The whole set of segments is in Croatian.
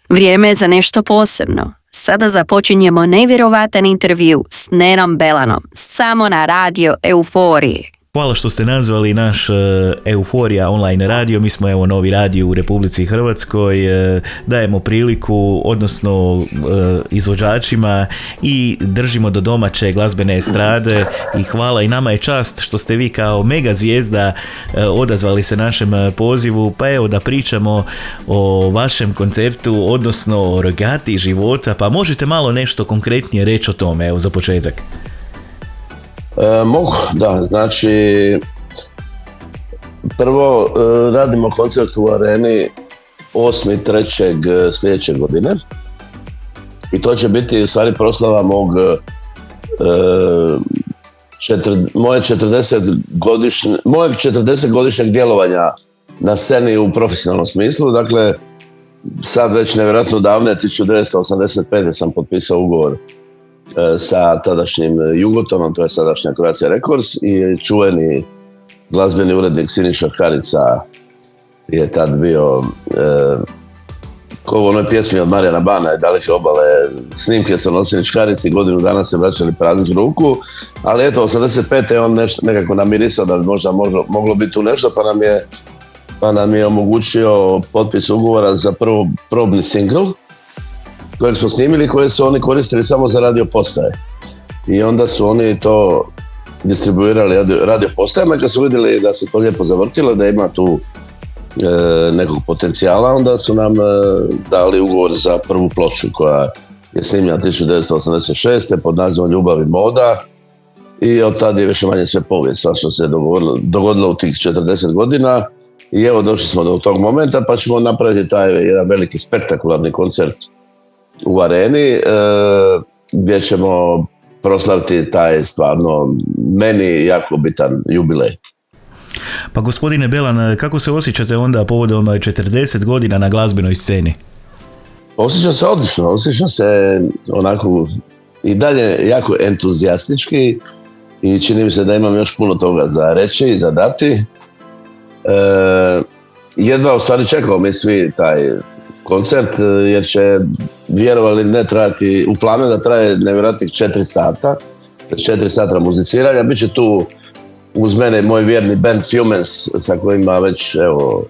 Vrijeme je za nešto posebno. Sada započinjemo nevjerovatan intervju s Nenom Belanom, samo na radio Euforiji. Hvala što ste nazvali naš Euforija online radio. Mi smo novi radio u Republici Hrvatskoj. Dajemo priliku, odnosno izvođačima i držimo do domaće glazbene estrade i hvala i nama je čast što ste vi kao mega zvijezda odazvali se našem pozivu. Pa evo da pričamo o vašem koncertu, odnosno o regati života. Pa možete malo nešto konkretnije reći o tome, evo za početak. Mogu, da, znači prvo radimo koncert u Areni 8.3. sljedeće godine i to će biti u stvari proslava moje 40-godišnjeg djelovanja na sceni u profesionalnom smislu. Dakle, sad već nevjerojatno davne, 1985. sam potpisao ugovor sa tadašnjim Jugotonom, to je sadašnja Croatia Records, i čuveni glazbeni urednik Siniša Karica je tad bio ko u onoj pjesmi od Marijana Bana i Daleke obale, snimke sa Nosinić Karici, godinu dana se vraćali praznih ruku, ali eto, 85. je on nekako namirisao da bi možda moglo biti tu nešto, pa nam je omogućio potpis ugovora za probni single kojeg smo snimili, koje su oni koristili samo za radio postaje. I onda su oni to distribuirali radio postajama i kad su vidjeli da se to lijepo zavrtilo, da ima tu nekog potencijala, onda su nam dali ugovor za prvu ploču koja je snimljena 1986. pod nazivom Ljubav i moda i od tada je više manje sve povijest, sva što se dogodilo u tih 40 godina i evo došli smo do tog momenta pa ćemo napraviti taj jedan veliki spektakularni koncert u Areni gdje ćemo proslaviti taj stvarno meni jako bitan jubilej. Pa gospodine Belan, kako se osjećate onda povodom 40 godina na glazbenoj sceni? Osjećam se odlično, osjećam se onako i dalje jako entuzijastički i čini mi se da imam još puno toga za reći i za dati. Jedva u stvari čekamo mi svi taj koncert jer će, vjerovali ne trajati, u planu da traje nevjerojatnih 4 sata, 4 sata muziciranja. Biće tu uz mene moj vjerni band Fumens sa kojima već evo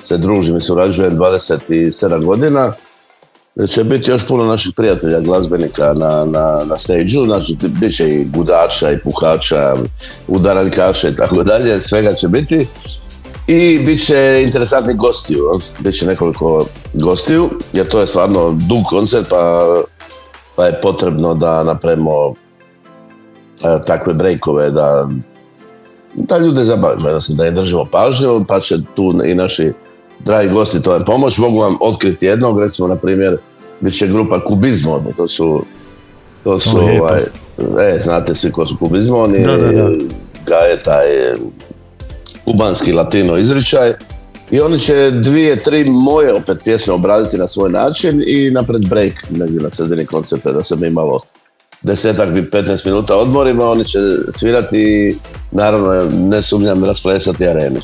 se družim i surađujem 27 godina. Će biti još puno naših prijatelja glazbenika na stage-u, znači bit će i gudača i puhača, udaranjkaša i tako dalje, svega će biti. I bit će interesantnih gostiju, bit će nekoliko gostiju, jer to je stvarno dug koncert, pa je potrebno da napravimo takve breakove, da ljude zabavimo, da je držimo pažnju, pa će tu i naši dragi gosti tome pomoć. Mogu vam otkriti jednog, recimo, na primjer, bit će grupa Kubizmo, to su znate svi ko su Kubizmo, oni gaje taj kubanski latino izričaj i oni će 2-3 moje opet pjesme obraditi na svoj način i napred break negdje na sredini koncerta da se mi malo 10-15 minuta odmorimo, oni će svirati i naravno ne sumnjam rasplesati arenu.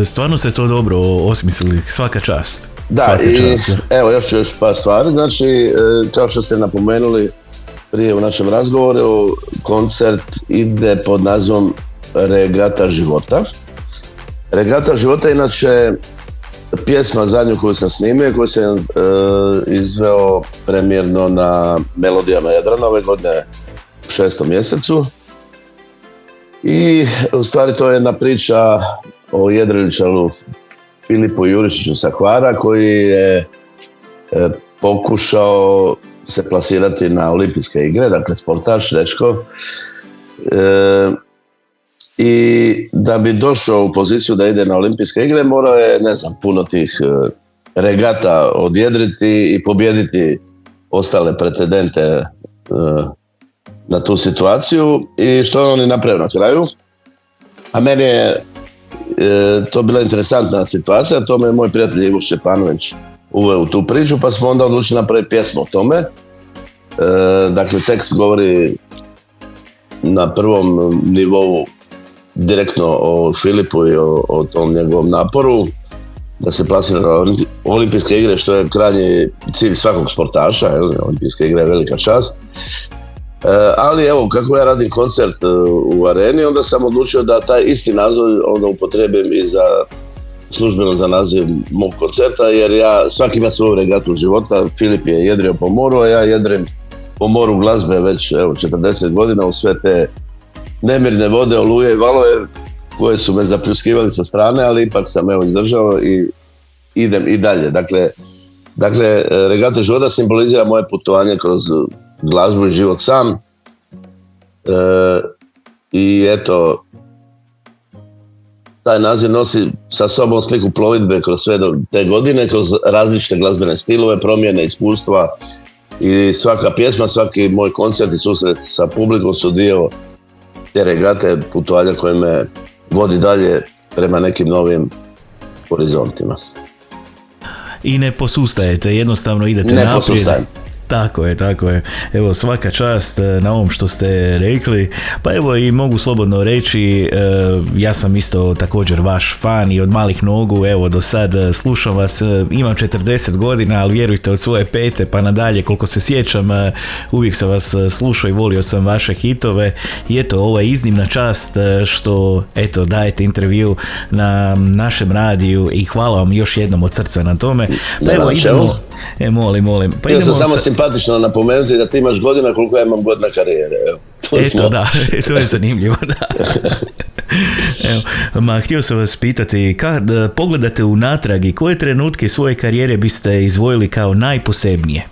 Stvarno ste to dobro osmislili, svaka čast. Da, svaka i čast. Evo još par stvari, znači kao što ste napomenuli prije u našem razgovoru, koncert ide pod nazivom Regata života. Regata života je inače pjesma zadnju koju sam snimio, koju sam izveo premijerno na Melodijama Jadrana ove godine u 6. mjesecu. I u stvari to je jedna priča o jedriličaru Filipu Jurišiću sa Hvara koji je pokušao se plasirati na olimpijske igre, dakle sportaš, dečko. I da bi došao u poziciju da ide na olimpijske igre morao je, puno tih regata odjedriti i pobijediti ostale pretendente na tu situaciju i što je on i napravio na kraju. A meni je to bila interesantna situacija, to me je moj prijatelj Ivo Šćepanović uveo u tu priču, pa smo onda odlučili napraviti pjesmu o tome. Dakle, tekst govori na prvom nivou direktno o Filipu i o tom njegovom naporu da se plasira na olimpijske igre, što je krajnji cilj svakog sportaša, olimpijske igre je velika čast. Ali evo, kako ja radim koncert u areni, onda sam odlučio da taj isti naziv onda upotrijebim i službeno za naziv mog koncerta, jer svaki ima svoju regatu života. Filip je jedrio po moru, a ja jedrim po moru glazbe već 40 godina u sve te nemirne vode, oluje i valove koje su me zapljuskivali sa strane, ali ipak sam izdržao i idem i dalje. Dakle, regata života simbolizira moje putovanje kroz glazbu i život sam. I eto, taj naziv nosi sa sobom sliku plovidbe kroz sve te godine, kroz različite glazbene stilove, promjene, iskustva, i svaka pjesma, svaki moj koncert i susret sa publikom su dio te regate, putovanja koje me vodi dalje prema nekim novim horizontima. I ne posustajete, jednostavno idete naprijed. Ne posustajem. Tako je. Evo, svaka čast na ovom što ste rekli. Pa evo, i mogu slobodno reći, ja sam isto također vaš fan i od malih nogu, evo, do sad slušam vas, imam 40 godina, ali vjerujte, od svoje 5 pa nadalje, koliko se sjećam, uvijek sam vas slušao i volio sam vaše hitove. I eto, ovo je iznimna čast što, eto, dajete intervju na našem radiju i hvala vam još jednom od srca na tome. Pa evo, idemo... molim. Pa ja sam samo simpatično napomenuti da ti imaš godina koliko ja imam godina karijere. Da, to je zanimljivo, da. Evo, htio sam vas pitati, kad pogledate unatrag i koje trenutke svoje karijere biste izdvojili kao najposebnije?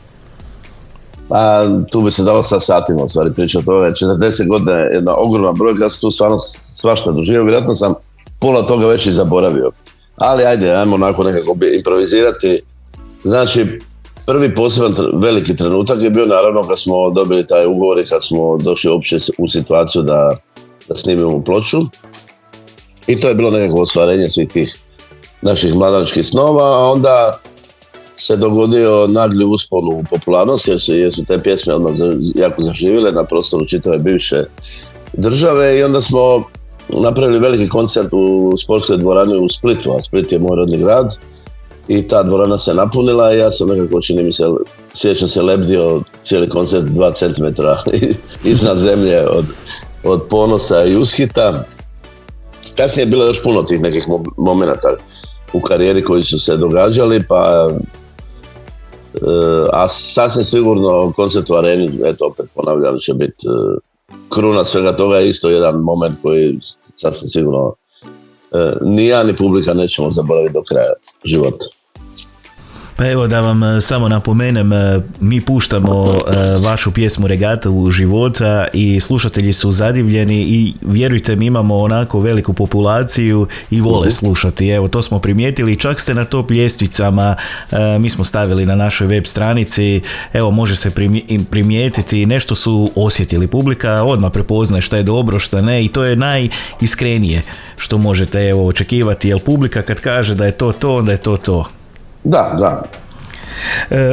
Pa tu bi se dalo sa satima u stvari pričati o tome. 40 godina je jedna ogromna brojka, ja sam tu stvarno svašta doživio, vjerojatno sam pola toga već i zaboravio. Ali ajmo onako nekako improvizirati. Znači, prvi poseban veliki trenutak je bio naravno kad smo dobili taj ugovor i kad smo došli uopće u situaciju da snimimo ploču. I to je bilo nekako ostvarenje svih tih naših mladalačkih snova, a onda se dogodio nagli uspon u popularnost jer su te pjesme odmah jako zaživjele na prostoru čitave bivše države i onda smo napravili veliki koncert u sportskoj dvorani u Splitu, a Split je moj rodni grad. I ta dvorana se napunila i ja sam nekako, čini mi se, sjećam se, lebdio cijeli koncert 2 cm iznad zemlje od ponosa i ushita. Kasnije je bilo još puno tih nekih momenata u karijeri koji su se događali, a sasvim sigurno koncert u areni, eto opet ponavljam, će biti kruna svega toga, je isto jedan moment koji sasvim sigurno ni ja ni publika nećemo zaboraviti do kraja života. Pa evo da vam samo napomenem, mi puštamo vašu pjesmu Regatu života i slušatelji su zadivljeni i vjerujte mi imamo onako veliku populaciju i vole slušati. Evo, to smo primijetili, čak ste na top ljestvicama, mi smo stavili na našoj web stranici, evo može se primijetiti, nešto su osjetili, publika odmah prepoznaje šta je dobro, šta ne i to je najiskrenije što možete očekivati, jer publika kad kaže da je to, onda je to. Da.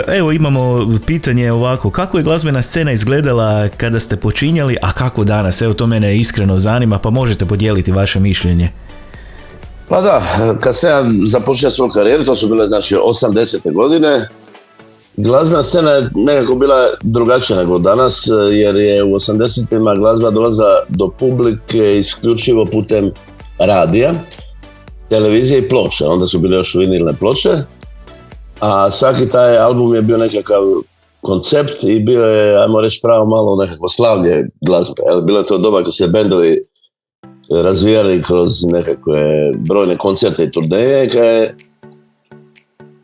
Evo imamo pitanje ovako, kako je glazbena scena izgledala kada ste počinjali, a kako danas? Evo to mene iskreno zanima, pa možete podijeliti vaše mišljenje. Pa da, kad se ja započeo svoju karijeru, to su bile znači 80. godine, glazbena scena je nekako bila drugačija nego danas, jer je u 80-ima glazba dolazila do publike isključivo putem radija, televizije i ploče, onda su bile još vinilne ploče, a svaki taj album je bio nekakav koncept i bio je, ajmo reći, pravo malo nekako slavlje glazbe. Bilo je to doba kad se bendovi razvijali kroz nekakve brojne koncerte i turneje,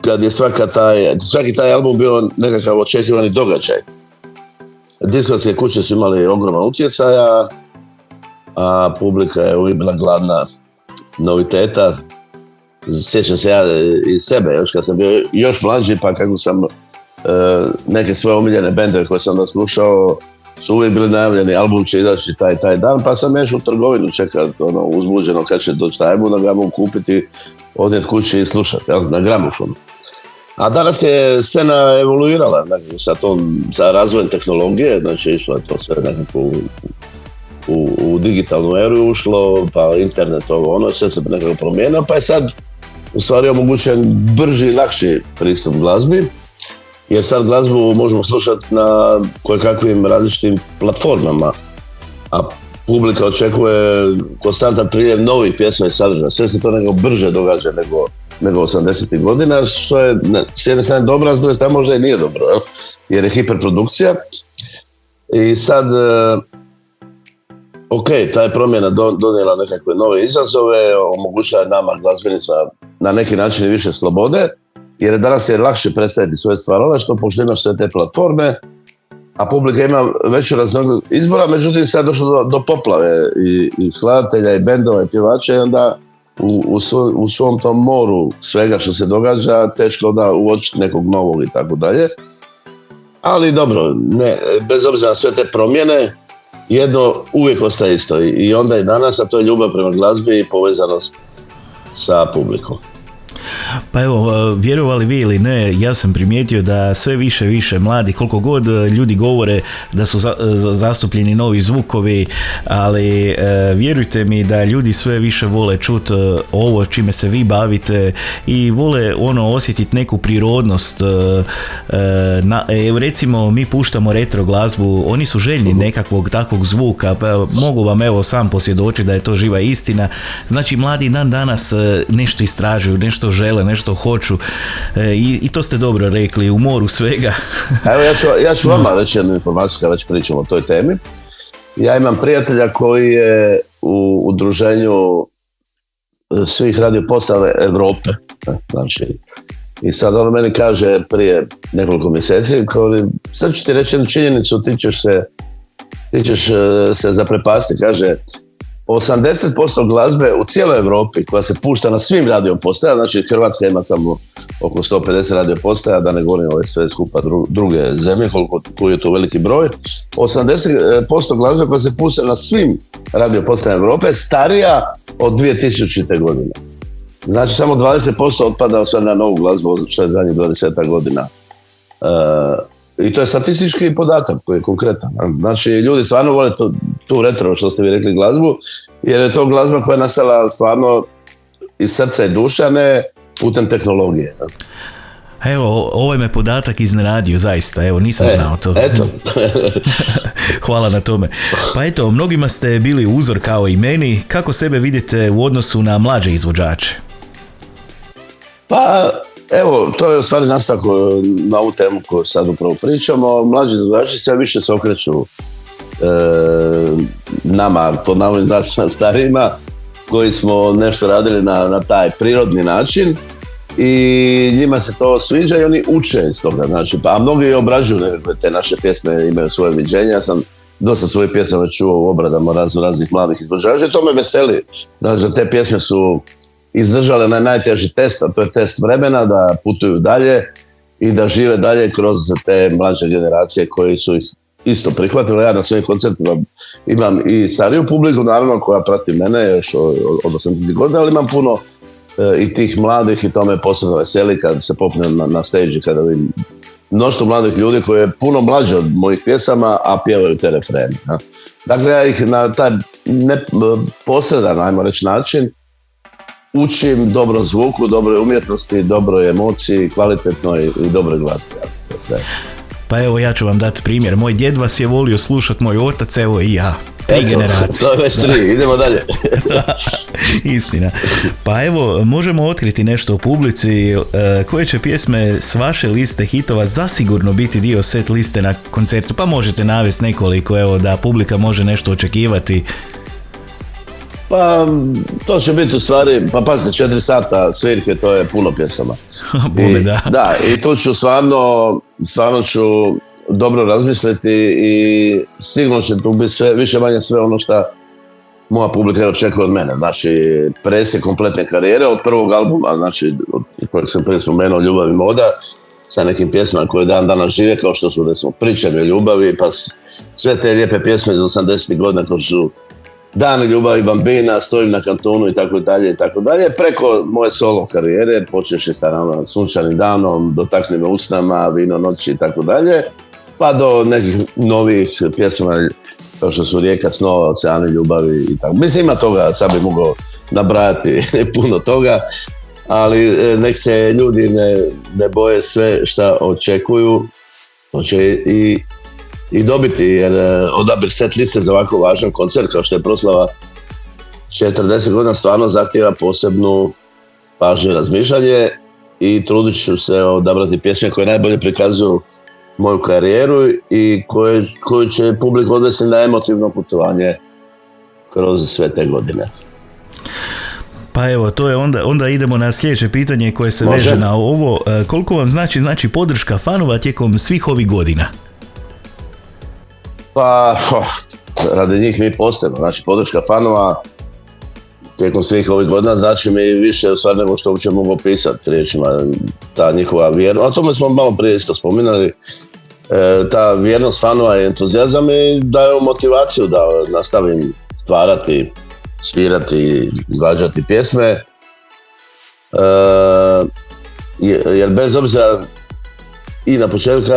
kad je svaki taj album bio nekakav očekivani događaj. Diskotske kuće su imali ogroman utjecaja, a publika je uvijek bila gladna noviteta. Sjećam se ja iz sebe, još kad sam bio još mlađi, pa kako sam neke svoje omiljene bendove koje sam onda slušao, su uvijek bili najavljeni, album će izaći taj dan, pa sam još u trgovinu čekao uzbuđeno kad će doći taj album, da ga mogu kupiti, odnijet kući i slušati, na gramofonu. A danas je scena evoluirala, znači, sa razvojem tehnologije, znači išlo je to sve nekako u digitalnu eru ušlo, pa internet, ono, sve se nekako promijenilo, pa je sad u stvari omogućen brži i lakši pristup glazbi, jer sad glazbu možemo slušati na kojekakvim različitim platformama, a publika očekuje konstantan priljev novih pjesma i sadržaja. Sve se to nekako brže događa nego 80. godina, što je s jedne strane dobro, a s druge strane možda i nije dobro, jer je hiperprodukcija. I sad, ok, ta je promjena donijela nekakve nove izazove, omogućila je nama glazbenicima na neki način i više slobode, jer danas je lakše predstaviti svoje stvaralaštvo, pošto imaš sve te platforme, a publika ima veću raznolikost izbora, međutim sad je došlo do poplave i skladatelja i bendova i pjevača i onda u svom tom moru svega što se događa teško da uočiti nekog novog i tako dalje. Ali dobro, ne, bez obzira na sve te promjene, jedno uvijek ostaje isto i onda i danas, a to je ljubav prema glazbi i povezanost sa publikom. Pa evo, vjerovali vi ili ne, ja sam primijetio da sve više mladi, koliko god ljudi govore da su zastupljeni novi zvukovi, ali vjerujte mi da ljudi sve više vole čuti ovo čime se vi bavite i vole osjetiti neku prirodnost. Recimo, mi puštamo retro glazbu, oni su željni nekakvog takvog zvuka, pa mogu vam evo sam posvjedočiti da je to živa istina. Znači, mladi dan danas nešto istražuju, nešto žele, nešto hoću i to ste dobro rekli, u moru svega. Evo ja ću vama reći jednu informaciju kad već pričamo o toj temi. Ja imam prijatelja koji je u udruženju svih radiopostava Europe. Znači, i sad on meni kaže prije nekoliko mjeseci, sad ću ti reći jednu činjenicu, ti ćeš se zaprepasti, kaže 80% glazbe u cijeloj Europi koja se pušta na svim radiopostajama, znači Hrvatska ima samo oko 150 radiopostaja, da ne govorim ove sve skupa druge zemlje, koji je to veliki broj. 80% glazbe koja se pušta na svim radiopostajama Europe je starija od 2000. godine. Znači samo 20% otpada na novu glazbu, što je zadnjih 20 godina. I to je statistički podatak koji je konkretan. Znači, ljudi stvarno vole tu retro, što ste vi rekli, glazbu, jer je to glazba koja je nastala stvarno iz srca i duša, ne putem tehnologije. Evo, ovaj me podatak iznenadio, zaista, evo, nisam znao to. Eto. Hvala na tome. Pa eto, mnogima ste bili uzor kao i meni. Kako sebe vidite u odnosu na mlađe izvođače? Pa, evo, to je u stvari nastavak na ovu temu koju sad upravo pričamo. Mlađi izvođači sve više se okreću nama, pod navodnim znacima starijima, koji smo nešto radili na taj prirodni način i njima se to sviđa i oni uče iz toga. Znači, a mnogi obrađuju te naše pjesme, imaju svoje viđenja. Ja sam dosta svojih pjesama čuo u obradama raznih mladih izvođača i to me veseli. Znači, te pjesme su izdržale na najteži test, a to je test vremena, da putuju dalje i da žive dalje kroz te mlađe generacije koji su ih isto prihvatili. Ja na svojim koncertima imam i stariju publiku, naravno, koja prati mene još od 80 godina, ali imam puno i tih mladih i to me posebno veseli kad se popnem na stage, kada vidim mnoštvo mladih ljudi koji je puno mlađe od mojih pjesama, a pjevaju te refrene. Dakle, ja ih na taj posredan, ajmo reći, način učim dobrom zvuku, dobroj umjetnosti, dobroj emociji, kvalitetnoj i dobroj glazbi. Pa evo, ja ću vam dati primjer. Moj djed vas je volio slušati, moj otac, evo i ja. 3 generacije. To je već 3, idemo dalje. Istina. Pa evo, možemo otkriti nešto u publici. Koje će pjesme s vaše liste hitova zasigurno biti dio set liste na koncertu? Pa možete navesti nekoliko, evo, da publika može nešto očekivati. Pa, to će biti u stvari, pa pazite, 4 sata svirke, to je puno pjesama. Da, i tu ću stvarno ću dobro razmisliti i sigurno će tu biti više manje sve ono što moja publika očekuje od mene. Znači, presjek kompletne karijere od prvog albuma, znači, od kojeg sam prije spomenuo, Ljubav i moda, sa nekim pjesmama koje dan danas žive, kao što su, recimo, Pričanje o ljubavi, pa sve te lijepe pjesme iz 80. godina, kao što su Dani ljubavi, Bambina, Stojim na kantonu i tako dalje, preko moje solo karijere, počeši sa Sunčanim danom, Dotakni me usnama, Vino noći i tako dalje, pa do nekih novih pjesma kao što su Rijeka snova, Oceani ljubavi i tako. Mislim, ima toga, sad bi mogao nabrajati puno toga, ali nek se ljudi ne boje sve šta očekuju, hoće i dobiti, jer odabir set liste za ovako važan koncert kao što je proslava 40 godina stvarno zahtjeva posebnu pažnju i razmišljanje i trudit ću se odabrati pjesme koje najbolje prikazuju moju karijeru i koju će publiku odvesti na emotivno putovanje kroz sve te godine. Pa evo, to je onda idemo na sljedeće pitanje koje se veže na ovo. Koliko vam znači podrška fanova tijekom svih ovih godina? Pa, radi njih mi postojimo. Znači, podrška fanova tijekom svih ovih godina znači mi više u stvari nego što uopće mogu opisati riječima. Ta njihova vjernost, a tome smo malo prije isto spominali, ta vjernost fanova i entuzijazam mi daju motivaciju da nastavim stvarati, svirati, gađati pjesme. Jer bez obzira i na početku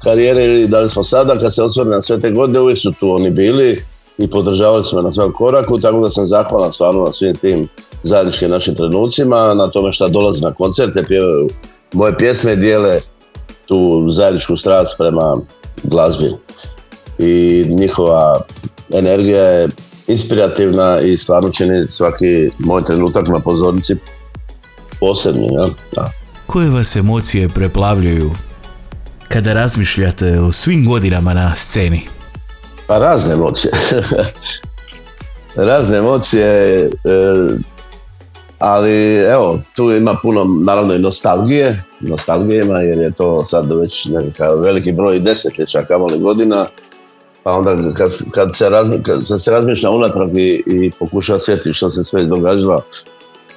karijere i da li smo sada, kad se osvrne na sve te godine, uvijek su tu oni bili i podržavali smo na svakom koraku, tako da sam zahvalan stvarno na svim tim zajedničkim našim trenucima, na tome što dolaze na koncerte, pjevaju moje pjesme i dijele tu zajedničku strast prema glazbi. I njihova energija je inspirativna i stvarno čini svaki moj trenutak na pozornici posebni. Ja? Da. Koje vas emocije preplavljuju kada razmišljate o svim godinama na sceni? Pa razne emocije. Razne emocije, ali evo, tu ima puno naravno i nostalgije ima, jer je to sad već nekakav veliki broj desetljeća, kamoli godina, pa onda kad se razmišlja unatrag i pokušava sjetiti što se sve događalo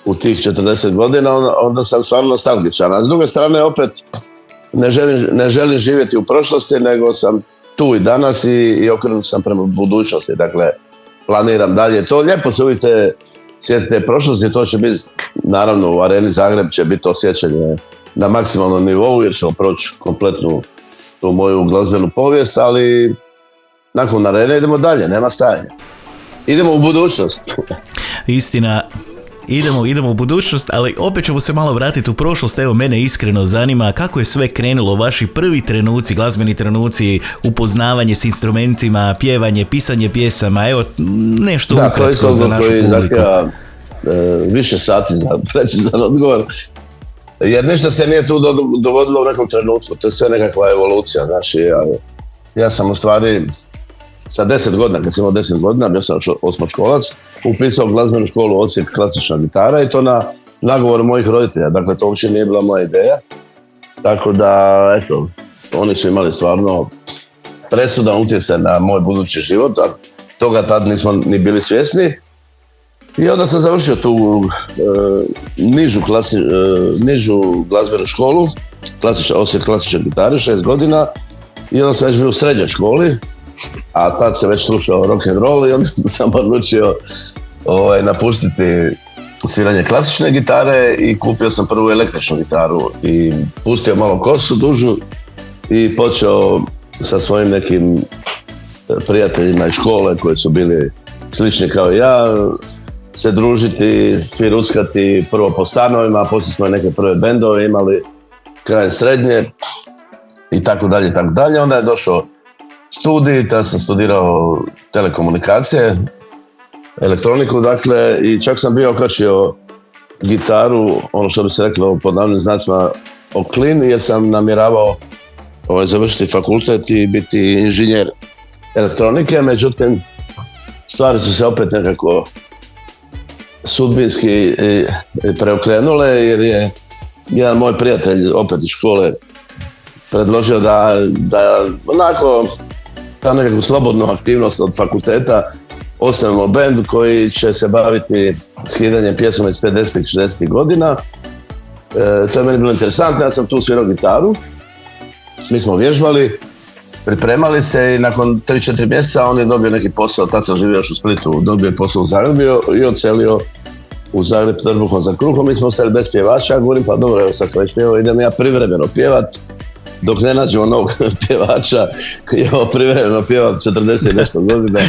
u tih 40 godina, onda sam stvarno nostalgičan. A s druge strane opet ne želim živjeti u prošlosti, nego sam tu i danas i okrenut sam prema budućnosti. Dakle, planiram dalje. To lijepo se uvijek sjetite prošlosti, to će biti, naravno u Areni Zagreb će biti osjećanje na maksimalnom nivou, jer ćemo proći kompletnu tu moju glazbenu povijest, ali nakon Arene idemo dalje, nema stajanja. Idemo u budućnost. Istina. Idemo u budućnost, ali opet ćemo se malo vratiti u prošlost. Evo, mene iskreno zanima kako je sve krenulo, vaši prvi trenuci, glazbeni trenuci, upoznavanje s instrumentima, pjevanje, pisanje pjesama, evo, nešto ukratko za našu publiku. Da, to je isto više sati za precizan odgovor, jer ništa se nije tu dogodilo u nekom trenutku, to je sve nekakva evolucija. Znači, ja sam u stvari sa 10 godina, kad sam imao 10 godina, bio sam osmoškolac, upisao glazbenu školu odsjek klasična gitara i to na nagovor mojih roditelja. Dakle, to uopće nije bila moja ideja. Tako da, eto, oni su imali stvarno presudan utjecaj na moj budući život, a toga tad nismo ni bili svjesni. I onda sam završio tu nižu glazbenu školu, odsjek klasične gitare, 6 godina, i onda sam već bio u srednjoj školi, a tad sam već slušao rock and roll i onda sam odlučio napustiti sviranje klasične gitare i kupio sam prvu električnu gitaru i pustio malo kosu dužu i počeo sa svojim nekim prijateljima iz škole koji su bili slični kao ja se družiti, svi ruckati, prvo po stanovima, a poslije smo neke prve bendove imali krajem srednje i tako dalje, tako dalje. Onda je došao studij, tada sam studirao telekomunikacije, elektroniku, dakle, i čak sam bio okačio gitaru, ono što bi se reklo pod navodnim znacima o klin, jer sam namjeravao završiti fakultet i biti inženjer elektronike, međutim, stvari su se opet nekako sudbinski preokrenule, jer je jedan moj prijatelj opet iz škole predložio da onako kao nekakvu slobodnu aktivnost od fakulteta osnovimo bend koji će se baviti skidanjem pjesama iz 50-ih, 60-ih godina. To je meni bilo interesantno, ja sam tu svirao gitaru, mi smo vježbali, pripremali se i nakon 3-4 mjeseca on je dobio neki posao, tad sam živio još u Splitu, dobio je posao u Zagrebu i odselio u Zagreb trbuhom za kruhom. Mi smo ostali bez pjevača, govorim pa dobro, evo sad već pjevao, idem ja privremeno pjevat, dok ne nađemo novog pjevača, ja privremeno pjevam 40 i nešto godina.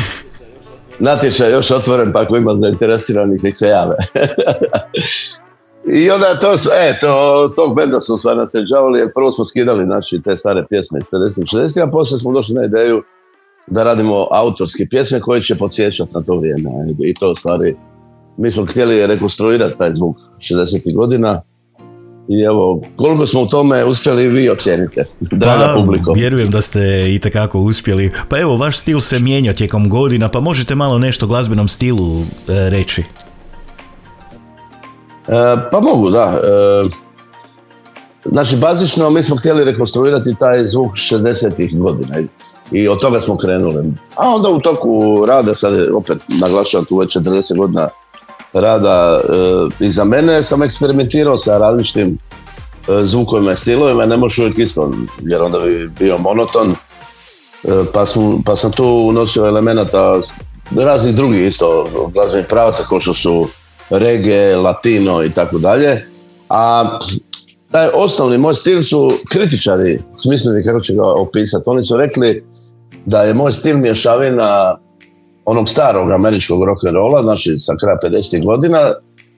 Natječaj još otvoren, pa ako ima zainteresiranih, nek se jave. I onda tog benda smo stvarno nasljeđavali, jer prvo smo skidali znači, te stare pjesme iz 50-60, a poslije smo došli na ideju da radimo autorske pjesme koje će podsjećati na to vrijeme. I to u stvari, mi smo htjeli rekonstruirati taj zvuk 60. godina. I evo, koliko smo u tome uspjeli, vi ocijenite, draga publiko. Vjerujem da ste itekako uspjeli. Pa evo, vaš stil se mijenja tijekom godina, pa možete malo nešto o glazbenom stilu reći? Pa mogu, da. Znači, bazično mi smo htjeli rekonstruirati taj zvuk 60. godina i od toga smo krenuli. A onda u toku rada, sad opet naglašavam tu već 40 godina rada iza mene, sam eksperimentirao sa različitim zvukovima i stilovima, ne možeš uvijek isto, jer onda bi bio monoton, pa sam tu unosio elemenata raznih drugih isto glazbenih pravaca, kao što su reggae, latino i tako dalje, a taj osnovni moj stil su kritičari smislili kako će ga opisati. Oni su rekli da je moj stil mješavina onog starog američkog rock'n'rolla, znači sa kraja 50. godina,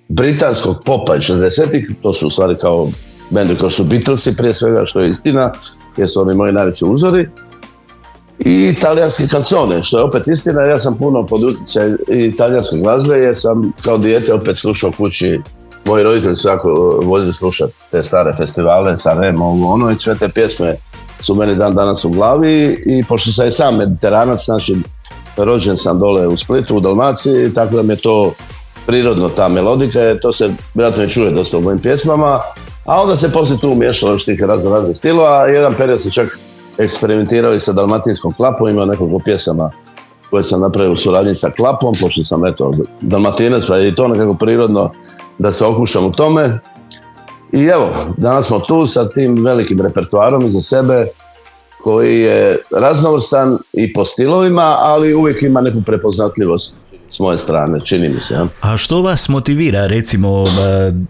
britanskog popa iz 60. To su u stvari kao bendi kao su Beatlesi prije svega, što je istina, jer su oni moji najveći uzori, i italijanske kancone, što je opet istina, jer ja sam puno pod utjecaj italijanske glazbe, jer sam kao dijete opet slušao kući, moji roditelji su jako voljeli slušati te stare festivale, Sanremo, ono, i sve te pjesme su meni dan danas u glavi, i pošto sam i sam mediteranac, znači rođen sam dole u Splitu, u Dalmaciji, tako da mi je to prirodno, ta melodika, to se vjerojatno i čuje dosta u mojim pjesmama, a onda se poslije tu umiješalo još tih raznih stilova, a jedan period se čak eksperimentirao i sa dalmatinskom klapom, imao nekoliko pjesama koje sam napravio u suradnji sa klapom, pošto sam dalmatinac, pa je i to nekako prirodno da se okušam u tome. I evo, danas smo tu sa tim velikim repertoarom iza sebe, koji je raznovrstan i po stilovima, ali uvijek ima neku prepoznatljivost s moje strane, čini mi se. Ja? A što vas motivira, recimo,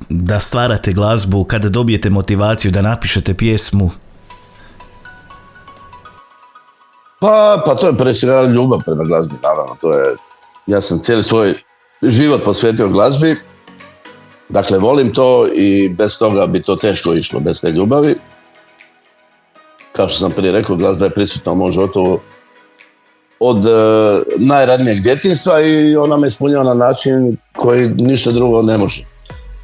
da stvarate glazbu, kada dobijete motivaciju da napišete pjesmu? Pa to je prije svega ljubav prema glazbi, naravno. Ja sam cijeli svoj život posvetio glazbi, dakle volim to i bez toga bi to teško išlo, bez te ljubavi. Kao što sam prije rekao, glazba je prisutna u mom životu od najranijeg djetinjstva i ona me ispunjava na način koji ništa drugo ne može.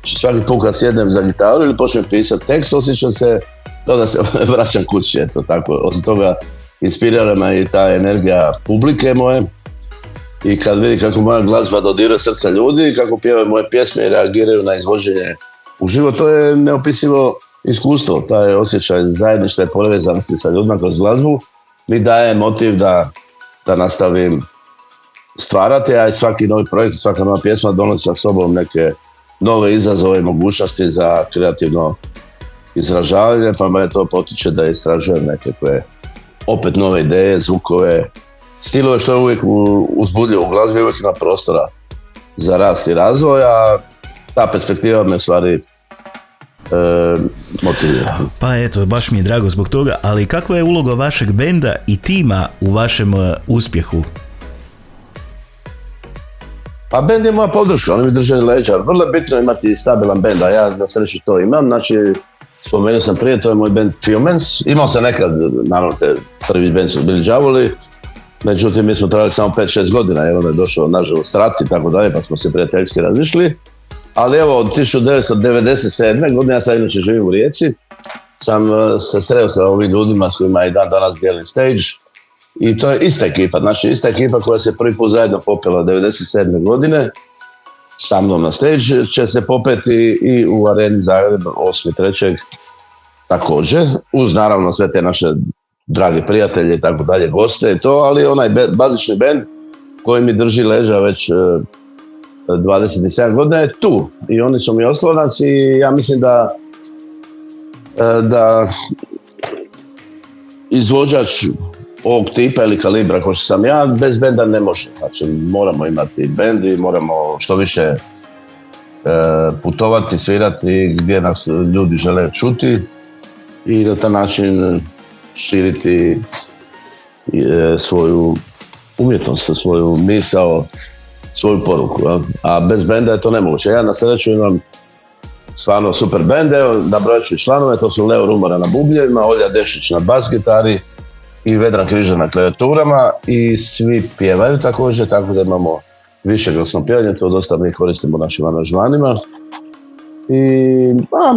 Znači, svaki put kad sjednem za gitaru ili počnem pisati tekst, osjećam se da se vraćam kući, eto tako. Osim toga, inspirira me i ta energija publike moje i kad vidi kako moja glazba dodiruje srca ljudi i kako pjevaju moje pjesme i reagiraju na izvođenje uživo, to je neopisivo iskustvo. Taj osjećaj zajedništva i povezanosti sa ljudima kroz glazbu mi daje motiv da nastavim stvarati, a i svaki novi projekt, svaka nova pjesma donosi sa sobom neke nove izazove i mogućnosti za kreativno izražavanje, pa me to potiče da istražujem nekakve opet nove ideje, zvukove, stilove, što je uvijek uzbudljivo u glazbi, uvijek ima prostora za rast i razvoj, a ta perspektiva me u stvari motivira. Pa eto, baš mi je drago zbog toga, ali kakva je uloga vašeg benda i tima u vašem uspjehu? Pa bend je moja podrška, oni mi drže leđa. Vrlo je bitno imati stabilan bend, a ja na sreću to imam. Znači, spomenuo sam prije, to je moj bend Fumens. Imao sam nekad, naravno, prvi bend su bili Đavoli, međutim mi smo trajali samo 5-6 godina, jer onda je došao nažalost rat i tako dalje, pa smo se prijateljski razišli. Ali evo, od 1997. godine, ja sad inače živim u Rijeci, sam se sreo sa ovim ljudima s kojima i dan danas dijelim stage. I to je ista ekipa, znači ista ekipa koja se prvi put zajedno popela 1997. godine, sa mnom na stage, će se popeti i u Areni Zagreb 8.3. također, uz naravno sve te naše drage prijatelje i tako dalje, goste i to, ali onaj bazični bend koji mi drži leđa već 27 godina je tu i oni su mi oslonac i ja mislim da izvođač ovog tipa ili kalibra kao što sam ja, bez benda ne može. Znači moramo imati bend i moramo što više putovati, svirati gdje nas ljudi žele čuti i na taj način širiti svoju umjetnost, svoju misao, svoju poruku. Ja? A bez benda je to nemoguće. Ja na sreću imam stvarno super bend, evo nabrojat ću članove, to su Leo Rumara na bubnjevima, Olja Dešić na bas gitari i Vedran Križan na klavijaturama i svi pjevaju također, tako da imamo višeglasno pjevanje, to dosta mi koristimo u našim aranžmanima. I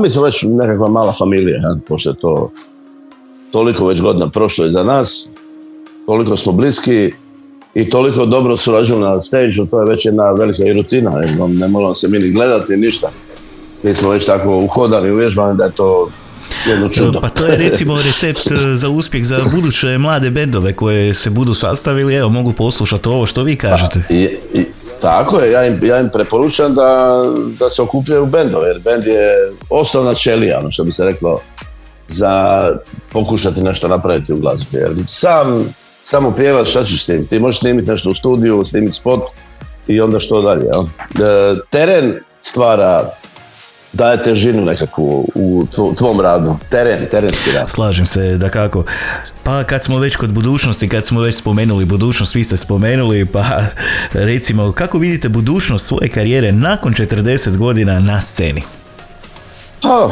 mi smo već nekakva mala familija, ja, pošto je to toliko već godina prošlo iza nas, toliko smo bliski i toliko dobro surađujemo na stage-u, to je već jedna velika i rutina, ne moramo se mi ni gledati ni ništa. Mi smo već tako uhodani, uvježbani da je to jedno čudo. Pa to je recimo recept za uspjeh za buduće mlade bendove koje se budu sastavili, evo mogu poslušati ovo što vi kažete. Tako je, ja im preporučam da se okupljaju bendove, jer bend je osnovna ćelija, ono što bi se reklo, za pokušati nešto napraviti u glazbi. Jer samo pjevaš, šta ćeš snimiti? Ti možeš snimiti nešto u studiju, snimiti spot i onda što dalje. Ja? Teren stvara, daje težinu nekakvu u tvom radu. Terenski rad. Slažem se, dakako. Pa kad smo već kod budućnosti, kad smo već spomenuli budućnost, vi ste spomenuli, pa recimo, kako vidite budućnost svoje karijere nakon 40 godina na sceni? Pa,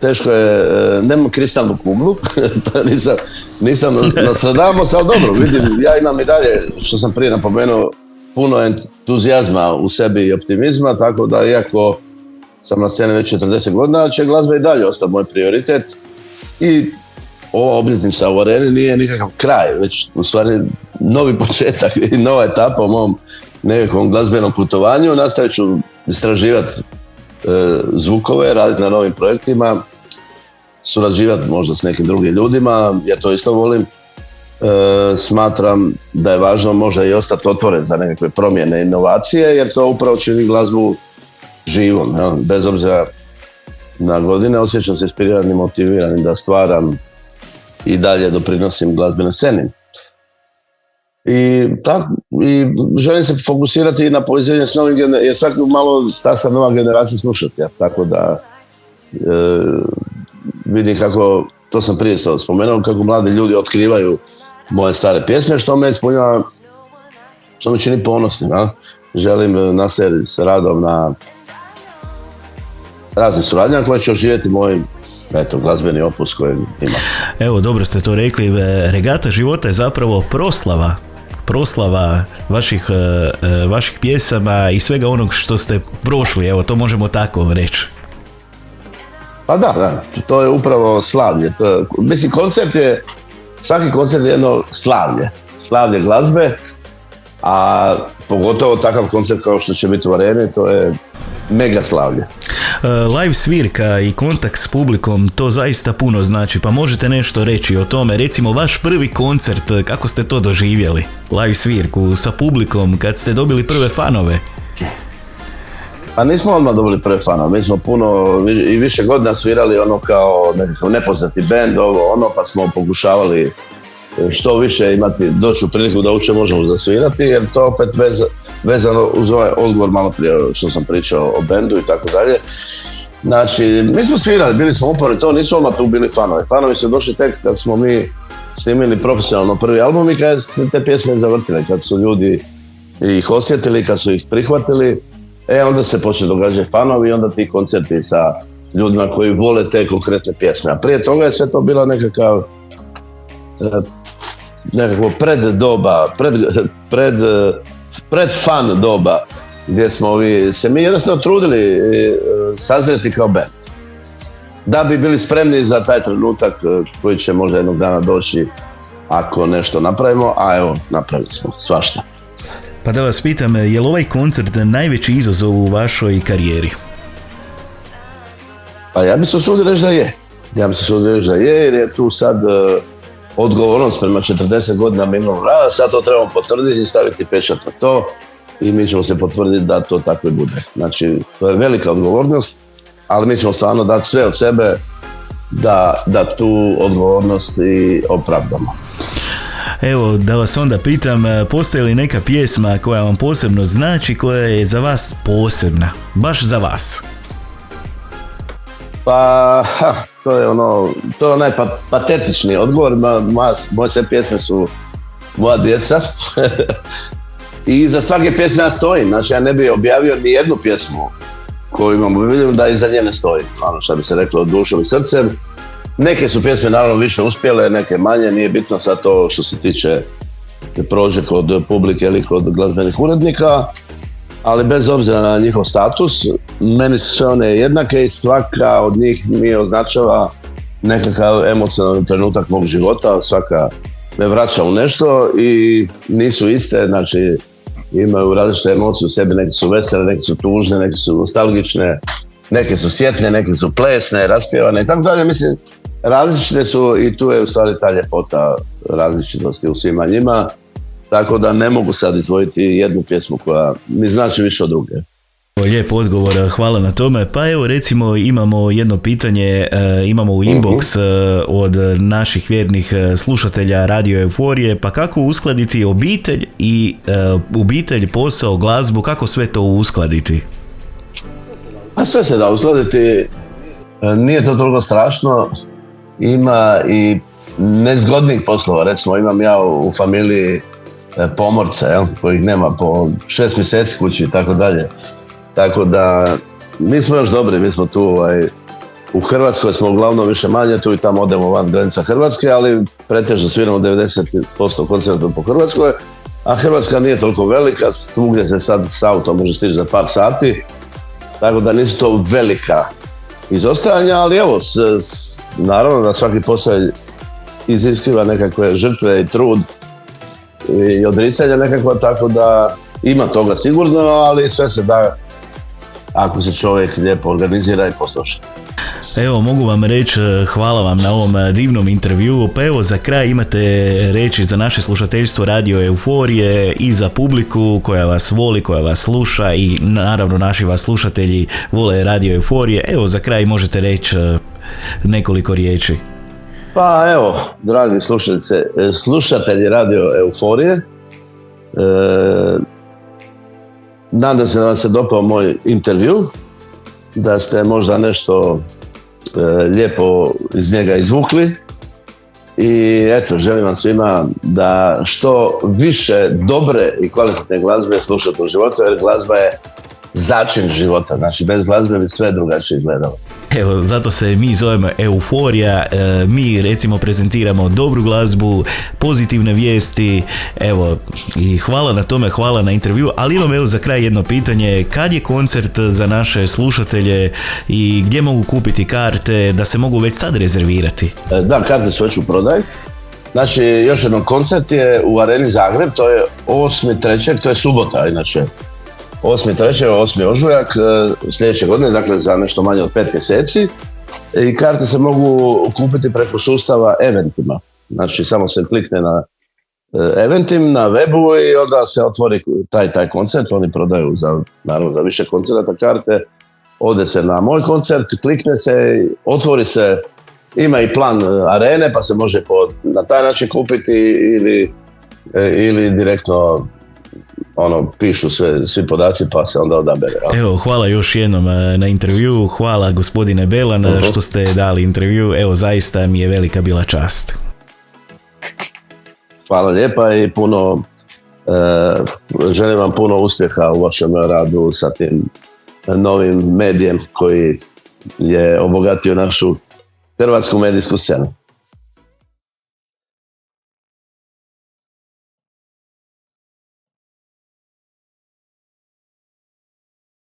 teško je, nemam kristalnu kuglu, nisam Nostradamus, ali dobro, vidim, ja imam i dalje, što sam prije napomenuo, puno entuzijazma u sebi i optimizma, tako da iako sam na sceni već 40 godina, će glazba i dalje ostati moj prioritet i ova obljetnica u Areni nije nikakav kraj, već u stvari novi početak i nova etapa u mom nekakvom glazbenom putovanju. Nastavit ću istraživati zvukove, raditi na novim projektima, surađivati možda s nekim drugim ljudima, ja to isto volim. Smatram da je važno možda i ostati otvoren za nekakve promjene i inovacije, jer to upravo čini glazbu živom, ja. Bez obzira na godine, osjećam se inspiriranim, motiviranim da stvaram i dalje doprinosim glazbenoj sceni. I želim se fokusirati i na povezivanje s novim generacijama, jer svaki malo stasa nova generacija slušati, ja. Tako da vidim kako, to sam prije spomenuo, kako mladi ljudi otkrivaju moje stare pjesme, što me ispunjava, što me čini ponosnim. Ja. Želim nastaviti s radom na raznim suradnjama koje će oživjeti moj glazbeni opus koji ima. Evo, dobro ste to rekli, Regata života je zapravo proslava vaših pjesama i svega onog što ste prošli, evo, to možemo tako reći. Pa da, to je upravo slavlje. Mislim, svaki koncert je jedno slavlje glazbe, a pogotovo takav koncert kao što će biti u Areni, to je mega slavlje. Live svirka i kontakt s publikom, to zaista puno znači, pa možete nešto reći o tome, recimo vaš prvi koncert, kako ste to doživjeli, live svirku sa publikom, kad ste dobili prve fanove? Pa nismo odmah dobili prve fanove, mi smo puno i više godina svirali ono kao nekakav nepoznati bend, pa smo pokušavali što više doći u priliku da uopće možemo zasvirati, jer to opet vezano uz ovaj odgovor malo prije što sam pričao o bendu i tako dalje. Znači, mi smo svirali, bili smo uporni, to nisu odmah tu bili fanovi. Fanovi su došli tek kad smo mi snimili profesionalno prvi album i kad se te pjesme zavrtile, kad su ljudi ih osjetili, kad su ih prihvatili, onda se počne događati fanovi i onda ti koncerti sa ljudima koji vole te konkretne pjesme. A prije toga je sve to bilo nekakvo preddoba, fan doba, gdje smo se mi jednostavno trudili sazreti kao band. Da bi bili spremni za taj trenutak koji će možda jednog dana doći ako nešto napravimo, a evo, napravili smo svašta. Pa da vas pitam, je li ovaj koncert najveći izazov u vašoj karijeri? Pa ja bih se usudio reći da je. Jer je tu sad odgovornost prema 40 godina minulog rada, sad to trebamo potvrditi i staviti pečat na to i mi ćemo se potvrditi da to tako i bude. Znači, to je velika odgovornost, ali mi ćemo stvarno dati sve od sebe da tu odgovornost i opravdamo. Evo, da vas onda pitam, postoji li neka pjesma koja vam posebno znači, koja je za vas posebna, baš za vas? Pa, to je onaj patetični odgovor. Moje sve pjesme su moja djeca. I iza svake pjesme ja stojim. Znači, ja ne bi objavio ni jednu pjesmu koju imam. Vidim da iza nje ne stojim. Ono što bi se reklo, dušom i srcem. Neke su pjesme naravno više uspjele, neke manje. Nije bitno sad to što se tiče prođe kod publike ili kod glazbenih urednika. Ali bez obzira na njihov status, meni su sve one jednake i svaka od njih mi označava nekakav emocionalni trenutak mog života, svaka me vraća u nešto i nisu iste, znači imaju različite emocije u sebi, neke su vesele, neke su tužne, neke su nostalgične, neke su sjetne, neke su plesne, raspjevane i tako dalje. Mislim, različite su i tu je u stvari ta ljepota različitosti u svima njima. Tako da ne mogu sad izdvojiti jednu pjesmu koja mi znači više od druge. Lijep odgovor, hvala na tome. Pa evo recimo imamo jedno pitanje, imamo u inbox od naših vjernih slušatelja Radio Euforije, pa kako uskladiti obitelj, posao, glazbu, kako sve to uskladiti? A sve se da uskladiti, nije to toliko strašno, ima i nezgodnih poslova, recimo imam ja u familiji pomorca, kojih nema po 6 mjeseci kući i tako dalje. Tako da mi smo još dobri, mi smo tu u Hrvatskoj smo uglavnom više manje, tu i tamo odemo van granica Hrvatske, ali pretežno sviramo 90% koncerta po Hrvatskoj, a Hrvatska nije toliko velika, svugdje se sad s autom može stići za par sati, tako da nisu to velika izostajanja, ali evo, naravno da svaki posao iziskiva nekakve žrtve i trud i odricanja nekakva, tako da ima toga sigurno, ali sve se da ako se čovjek lijepo organizira i posluša. Evo, mogu vam reći hvala vam na ovom divnom intervjuu. Pa evo, za kraj imate reći za naše slušateljstvo Radio Euforije i za publiku koja vas voli, koja vas sluša i naravno naši vas slušatelji vole Radio Euforije. Evo, za kraj možete reći nekoliko riječi. Pa evo, dragi slušatelji Radio Euforije, nadam se da vam se dopao moj intervju, da ste možda nešto lijepo iz njega izvukli i eto, želim vam svima da što više dobre i kvalitetne glazbe slušate u životu, jer glazba je začin života, znači bez glazbe bi sve drugačije izgledalo. Evo, zato se mi zovemo Euforija, mi recimo prezentiramo dobru glazbu, pozitivne vijesti, evo, i hvala na tome, hvala na intervju, ali imam evo za kraj jedno pitanje, kad je koncert za naše slušatelje i gdje mogu kupiti karte, da se mogu već sad rezervirati? Da, karte su već u prodaju. Znači, još jedan koncert je u Areni Zagreb, to je 8.3., to je subota, inače. 8.3. 8. ožujak sljedeće godine, dakle za nešto manje od 5 mjeseci. I karte se mogu kupiti preko sustava Eventima. Znači, samo se klikne na Eventim na webu i onda se otvori taj koncert. Oni prodaju naravno za više koncerta karte. Ode se na moj koncert, klikne se, otvori se, ima i plan arene pa se može na taj način kupiti ili direktno pišu svi podaci pa se onda odabere. Evo, hvala još jednom na intervju, hvala gospodine Belan što ste dali intervju, evo zaista mi je velika bila čast. Hvala lijepa i želim vam puno uspjeha u vašem radu sa tim novim medijem koji je obogatio našu hrvatsku medijsku scenu.